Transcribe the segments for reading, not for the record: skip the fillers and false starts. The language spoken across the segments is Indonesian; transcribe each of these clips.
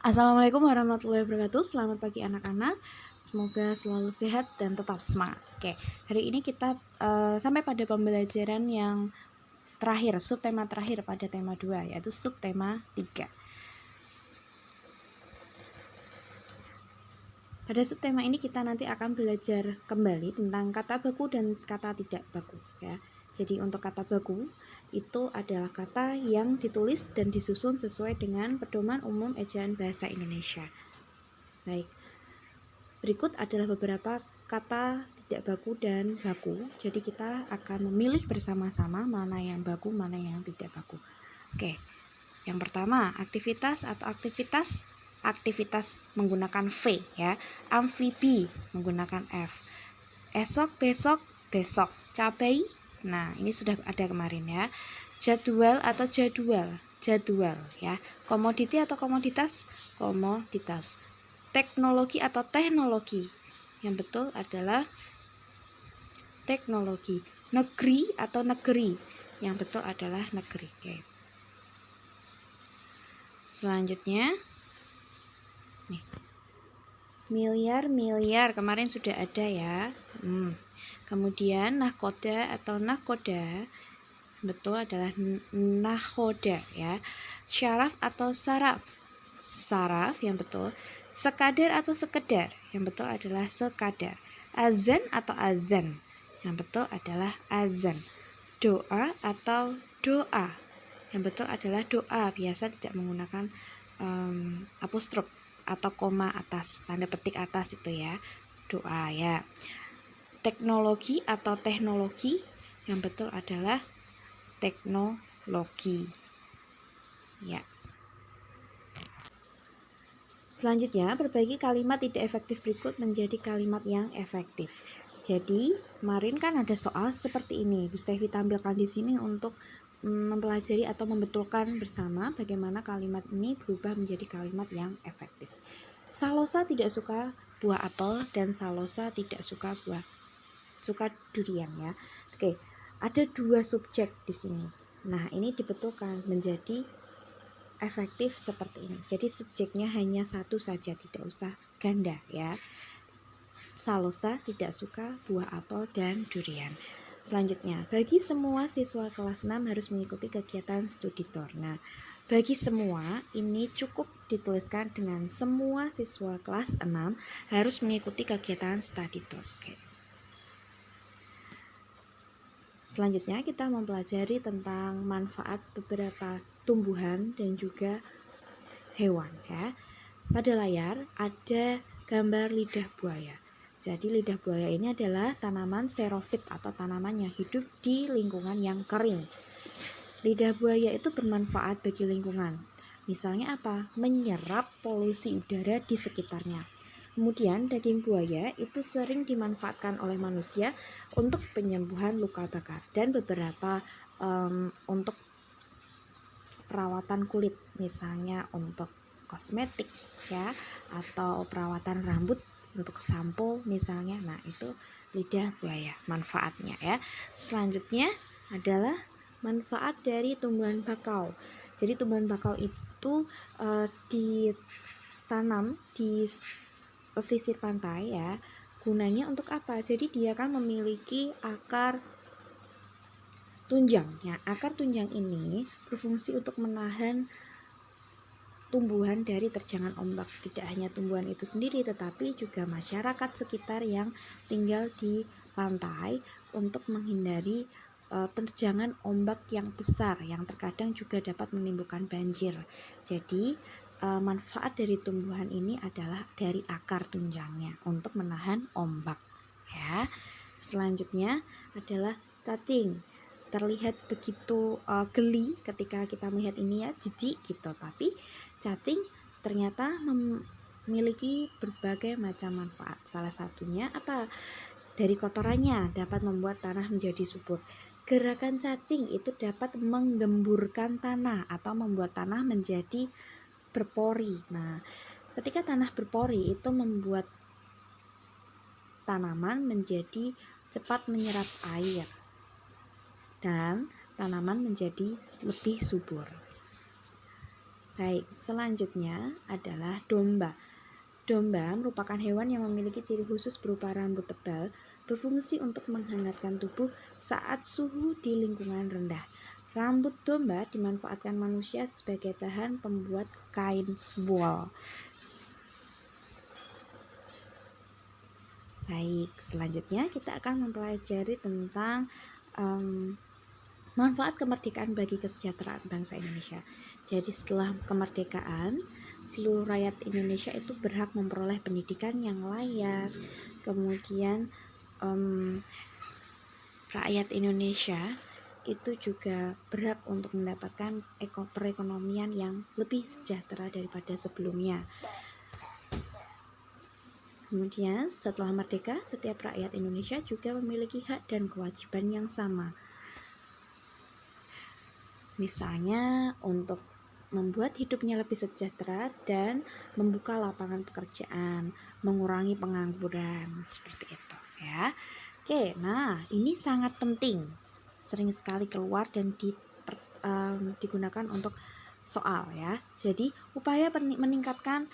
Assalamualaikum warahmatullahi wabarakatuh. Selamat pagi anak-anak. Semoga selalu sehat dan tetap semangat. Oke, hari ini kita sampai pada pembelajaran yang terakhir, subtema terakhir pada tema 2, yaitu subtema 3. Pada subtema ini kita nanti akan belajar kembali tentang kata baku dan kata tidak baku ya. Jadi untuk kata baku itu adalah kata yang ditulis dan disusun sesuai dengan pedoman umum ejaan bahasa Indonesia. Baik. Berikut adalah beberapa kata tidak baku dan baku. Jadi kita akan memilih bersama-sama mana yang baku, mana yang tidak baku. Oke. Yang pertama, aktivitas menggunakan V ya. Amfibi menggunakan F. Esok, besok, besok. Cabai. Nah, ini sudah ada kemarin ya. Jadwal atau jadwal ya. Komoditi atau komoditas, komoditas. Teknologi atau teknologi. Yang betul adalah teknologi. Negeri atau negeri. Yang betul adalah negeri. Oke. Selanjutnya nih. Miliar kemarin sudah ada ya. Kemudian nahkoda atau nahkoda, betul adalah nahkoda ya. Syaraf atau saraf, saraf yang betul. Sekadar atau sekedar, yang betul adalah sekadar. Azan atau azan, yang betul adalah azan. Doa atau doa, yang betul adalah doa. Biasa tidak menggunakan apostrof atau koma atas, tanda petik atas itu ya, doa ya. Teknologi atau teknologi, yang betul adalah teknologi ya. Selanjutnya, perbaiki kalimat tidak efektif berikut menjadi kalimat yang efektif. Jadi, kemarin kan ada soal seperti ini. Bu Stevi tampilkan di sini untuk mempelajari atau membetulkan bersama bagaimana kalimat ini berubah menjadi kalimat yang efektif. Salosa tidak suka buah apel dan Salosa tidak suka durian ya. Oke, ada dua subjek di sini. Nah, ini dibetulkan menjadi efektif seperti ini. Jadi subjeknya hanya satu saja, tidak usah ganda ya. Salosa tidak suka buah apel dan durian. Selanjutnya, bagi semua siswa kelas 6 harus mengikuti kegiatan studi tour. Nah, bagi semua ini cukup dituliskan dengan semua siswa kelas 6 harus mengikuti kegiatan study tour. Oke. Selanjutnya kita mempelajari tentang manfaat beberapa tumbuhan dan juga hewan ya. Pada layar ada gambar lidah buaya. Jadi lidah buaya ini adalah tanaman xerofit atau tanaman yang hidup di lingkungan yang kering. Lidah buaya itu bermanfaat bagi lingkungan. Misalnya apa? Menyerap polusi udara di sekitarnya. Kemudian daging buaya itu sering dimanfaatkan oleh manusia untuk penyembuhan luka bakar dan beberapa untuk perawatan kulit, misalnya untuk kosmetik ya, atau perawatan rambut untuk sampo misalnya. Nah, itu lidah buaya manfaatnya ya. Selanjutnya adalah manfaat dari tumbuhan bakau. Jadi tumbuhan bakau itu ditanam di pesisir pantai ya. Gunanya untuk apa? Jadi dia kan memiliki akar tunjang. Ya, akar tunjang ini berfungsi untuk menahan tumbuhan dari terjangan ombak. Tidak hanya tumbuhan itu sendiri, tetapi juga masyarakat sekitar yang tinggal di pantai untuk menghindari terjangan ombak yang besar yang terkadang juga dapat menimbulkan banjir. Jadi manfaat dari tumbuhan ini adalah dari akar tunjangnya untuk menahan ombak ya. Selanjutnya adalah cacing. Terlihat begitu geli ketika kita melihat ini ya, jijik gitu, tapi cacing ternyata memiliki berbagai macam manfaat. Salah satunya apa? Dari kotorannya dapat membuat tanah menjadi subur. Gerakan cacing itu dapat menggemburkan tanah atau membuat tanah menjadi berpori. Nah, ketika tanah berpori itu membuat tanaman menjadi cepat menyerap air dan tanaman menjadi lebih subur. Baik, selanjutnya adalah domba. Domba merupakan hewan yang memiliki ciri khusus berupa rambut tebal, berfungsi untuk menghangatkan tubuh saat suhu di lingkungan rendah. Rambut domba dimanfaatkan manusia sebagai bahan pembuat kain wool. Baik, selanjutnya kita akan mempelajari tentang manfaat kemerdekaan bagi kesejahteraan bangsa Indonesia. Jadi setelah kemerdekaan, seluruh rakyat Indonesia itu berhak memperoleh pendidikan yang layak. Kemudian rakyat Indonesia itu juga berhak untuk mendapatkan perekonomian yang lebih sejahtera daripada sebelumnya. Kemudian setelah merdeka, setiap rakyat Indonesia juga memiliki hak dan kewajiban yang sama. Misalnya untuk membuat hidupnya lebih sejahtera dan membuka lapangan pekerjaan, mengurangi pengangguran, seperti itu ya. Oke, nah ini sangat penting, sering sekali keluar dan digunakan untuk soal ya. Jadi upaya meningkatkan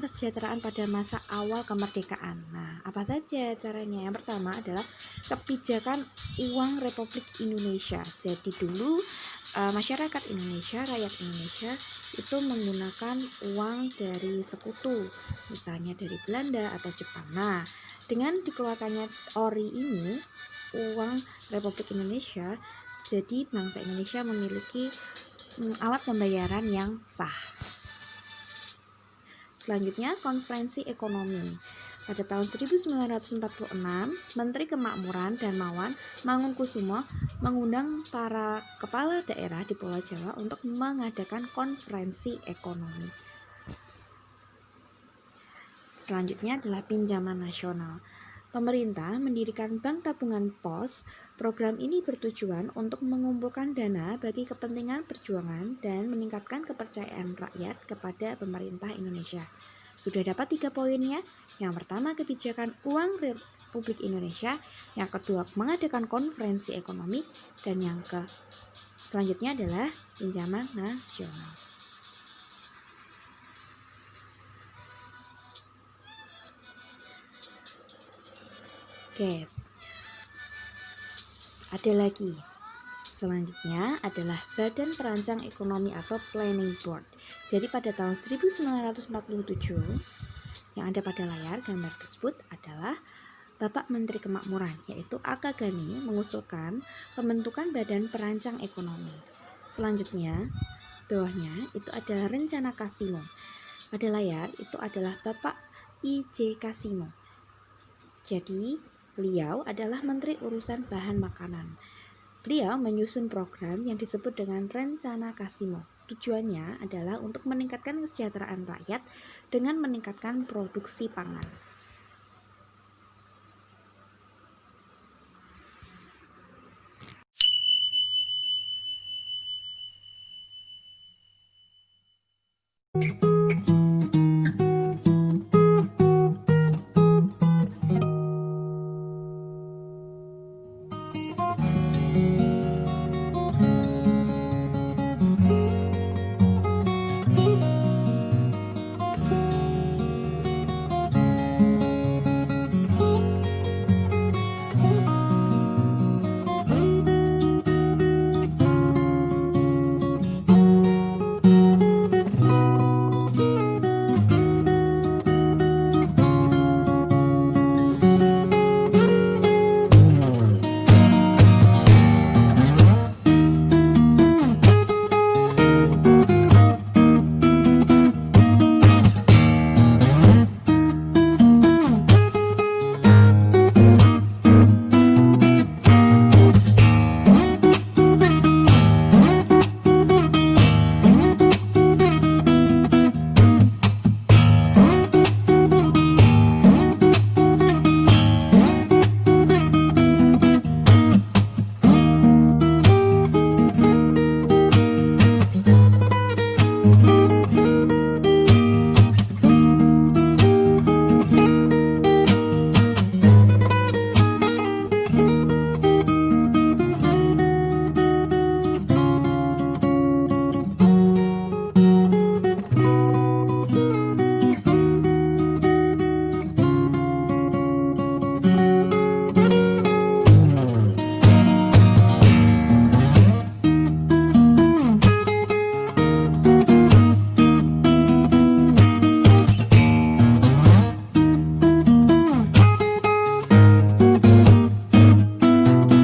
kesejahteraan pada masa awal kemerdekaan. Nah, apa saja caranya? Yang pertama adalah kebijakan uang Republik Indonesia. Jadi dulu masyarakat Indonesia, rakyat Indonesia itu menggunakan uang dari sekutu, misalnya dari Belanda atau Jepang. Nah, dengan dikeluarkannya ORI ini, uang Republik Indonesia, jadi bangsa Indonesia memiliki alat pembayaran yang sah. Selanjutnya, konferensi ekonomi. Pada tahun 1946, Menteri Kemakmuran dan Mawan Mangunkusumo mengundang para kepala daerah di Pulau Jawa untuk mengadakan konferensi ekonomi. Selanjutnya adalah pinjaman nasional. Pemerintah mendirikan Bank Tabungan Pos. Program ini bertujuan untuk mengumpulkan dana bagi kepentingan perjuangan dan meningkatkan kepercayaan rakyat kepada pemerintah Indonesia. Sudah dapat 3 poinnya. Yang pertama, kebijakan uang Republik Indonesia. Yang kedua, mengadakan konferensi ekonomi. Dan yang selanjutnya adalah pinjaman nasional. Oke, ada lagi. Selanjutnya adalah Badan Perancang Ekonomi atau Planning Board. Jadi pada tahun 1947, yang ada pada layar gambar tersebut adalah Bapak Menteri Kemakmuran, yaitu A.K. Ghani, mengusulkan pembentukan Badan Perancang Ekonomi. Selanjutnya, bawahnya itu adalah rencana Kasino. Pada layar itu adalah Bapak I.J. Kasino. Jadi, beliau adalah Menteri Urusan Bahan Makanan. Beliau menyusun program yang disebut dengan Rencana Kasino. Tujuannya adalah untuk meningkatkan kesejahteraan rakyat dengan meningkatkan produksi pangan.